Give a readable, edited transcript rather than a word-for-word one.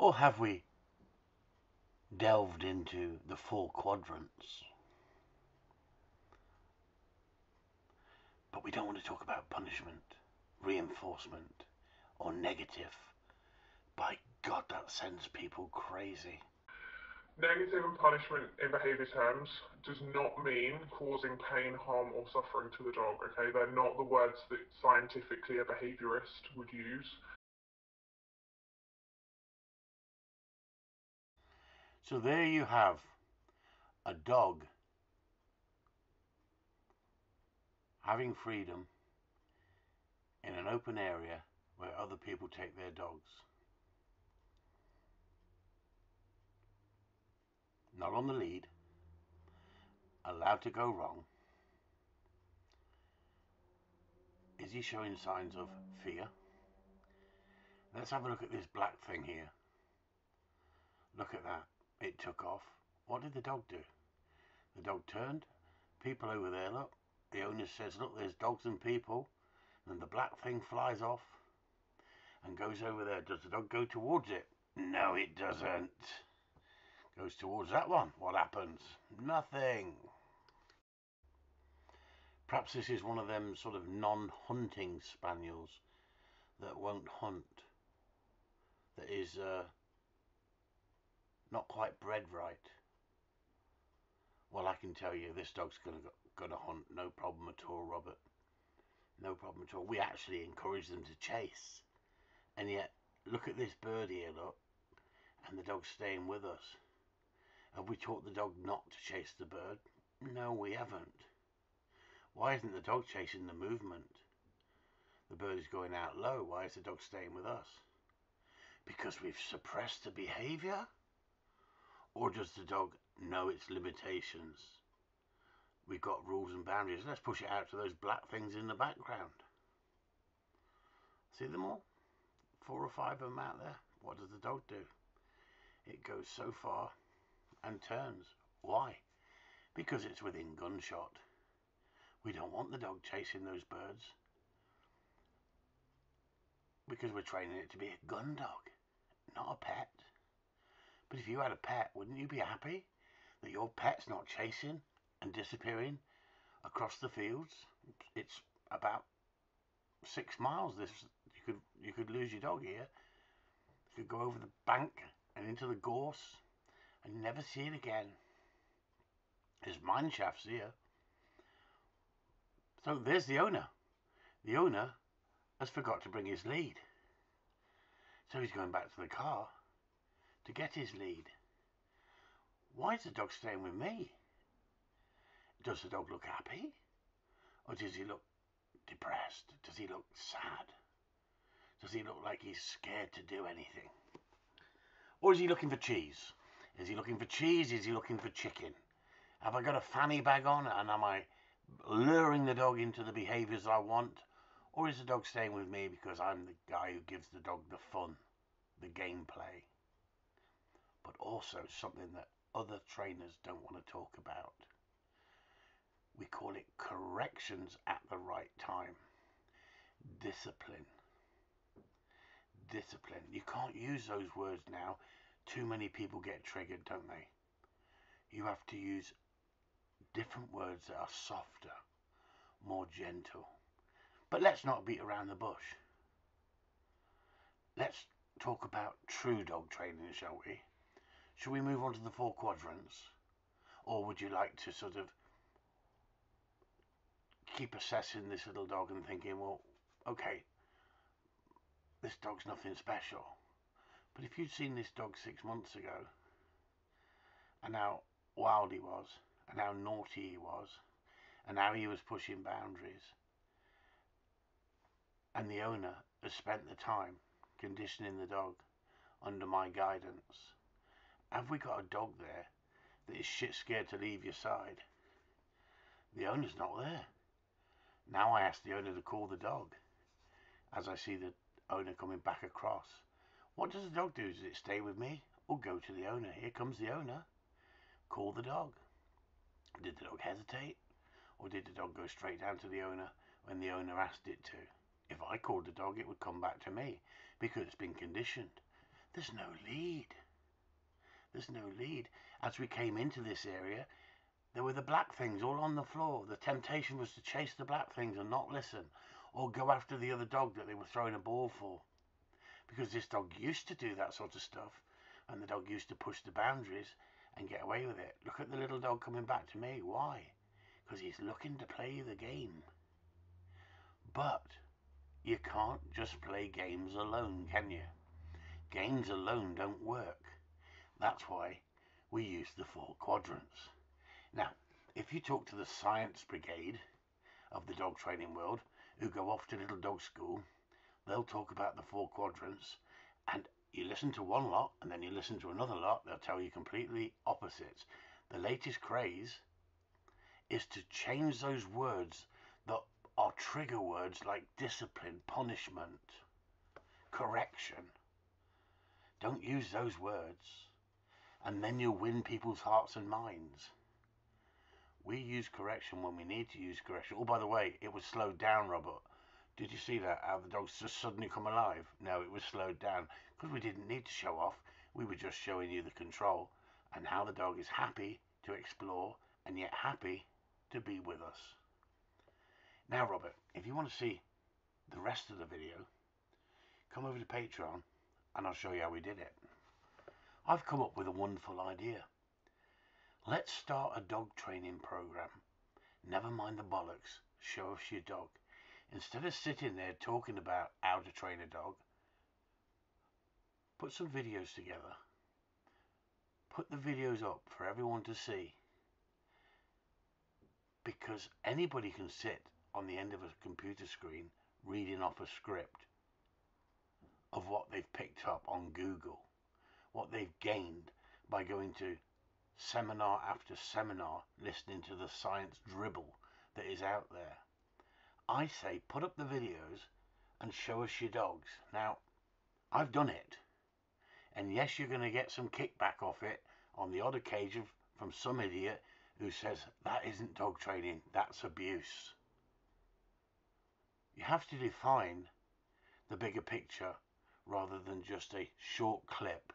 Or have we delved into the four quadrants? But we don't want to talk about punishment, reinforcement, or negative. By God, that sends people crazy. Negative and punishment in behaviour terms does not mean causing pain, harm, or suffering to the dog, okay? They're not the words that scientifically a behaviourist would use. So there you have a dog having freedom in an open area where other people take their dogs. Not on the lead, allowed to go wrong. Is he showing signs of fear? Let's have a look at this black thing here. Look at that. It took off. What did the dog do? The dog turned. People over there, look. The owner says, look, there's dogs and people. And the black thing flies off and goes over there. Does the dog go towards it? No, it doesn't. Goes towards that one. What happens? Nothing. Perhaps this is one of them sort of non-hunting spaniels that won't hunt. That is not quite bred right. Well, I can tell you, this dog's gonna hunt, no problem at all, Robert. No problem at all. We actually encourage them to chase, and yet look at this bird here, look, and the dog's staying with us. Have we taught the dog not to chase the bird? No, we haven't. Why isn't the dog chasing the movement? The bird is going out low. Why is the dog staying with us? Because we've suppressed the behavior? Or does the dog know its limitations? We've got rules and boundaries. Let's push it out to those black things in the background. See them all? 4 or 5 of them out there. What does the dog do? It goes so far and turns. Why? Because it's within gunshot. We don't want the dog chasing those birds. Because we're training it to be a gun dog, not a pet. But if you had a pet, wouldn't you be happy that your pet's not chasing and disappearing across the fields? It's about 6 miles. You could lose your dog here. You could go over the bank and into the gorse and never see it again. There's mine shafts here. So there's the owner. The owner has forgot to bring his lead. So he's going back to the car to get his lead. Why is the dog staying with me? Does the dog look happy? Or does he look depressed? Does he look sad? Does he look like he's scared to do anything? Or is he looking for cheese? Is he looking for cheese? Is he looking for chicken? Have I got a fanny bag on and am I luring the dog into the behaviours I want? Or is the dog staying with me because I'm the guy who gives the dog the fun, the gameplay? But also something that other trainers don't want to talk about. We call it corrections at the right time. Discipline. Discipline. You can't use those words now. Too many people get triggered, don't they? You have to use different words that are softer, more gentle. But let's not beat around the bush. Let's talk about true dog training, shall we? Shall we move on to the 4 quadrants? Or would you like to sort of keep assessing this little dog and thinking, well, okay, this dog's nothing special. But if you'd seen this dog 6 months ago, and how wild he was, and how naughty he was, and how he was pushing boundaries, and the owner has spent the time conditioning the dog under my guidance, have we got a dog there that is shit scared to leave your side? The owner's not there. Now I ask the owner to call the dog. As I see the owner coming back across, what does the dog do? Does it stay with me or go to the owner? Here comes the owner. Call the dog. Did the dog hesitate? Or did the dog go straight down to the owner when the owner asked it to? If I called the dog, it would come back to me because it's been conditioned. There's no lead. There's no lead. As we came into this area, there were the black things all on the floor. The temptation was to chase the black things and not listen, or go after the other dog that they were throwing a ball for. Because this dog used to do that sort of stuff, and the dog used to push the boundaries and get away with it. Look at the little dog coming back to me. Why? Because he's looking to play the game. But you can't just play games alone, can you? Games alone don't work. That's why we use the 4 quadrants. Now, if you talk to the science brigade of the dog training world, who go off to little dog school, they'll talk about the 4 quadrants, and you listen to one lot and then you listen to another lot, they'll tell you completely opposites. The latest craze is to change those words that are trigger words like discipline, punishment, correction. Don't use those words, and then you'll win people's hearts and minds. We use correction when we need to use correction. Oh, by the way, it was slowed down, Robert. Did you see that? How the dogs just suddenly come alive? No, it was slowed down because we didn't need to show off. We were just showing you the control and how the dog is happy to explore and yet happy to be with us. Now, Robert, if you want to see the rest of the video, come over to Patreon and I'll show you how we did it. I've come up with a wonderful idea. Let's start a dog training program. Never mind the bollocks. Show us your dog. Instead of sitting there talking about how to train a dog, put some videos together. Put the videos up for everyone to see. Because anybody can sit on the end of a computer screen reading off a script of what they've picked up on Google, what they've gained by going to seminar after seminar, listening to the science dribble that is out there. I say put up the videos and show us your dogs. Now, I've done it, and yes, you're going to get some kickback off it on the odd occasion from some idiot who says that isn't dog training, that's abuse. You have to define the bigger picture rather than just a short clip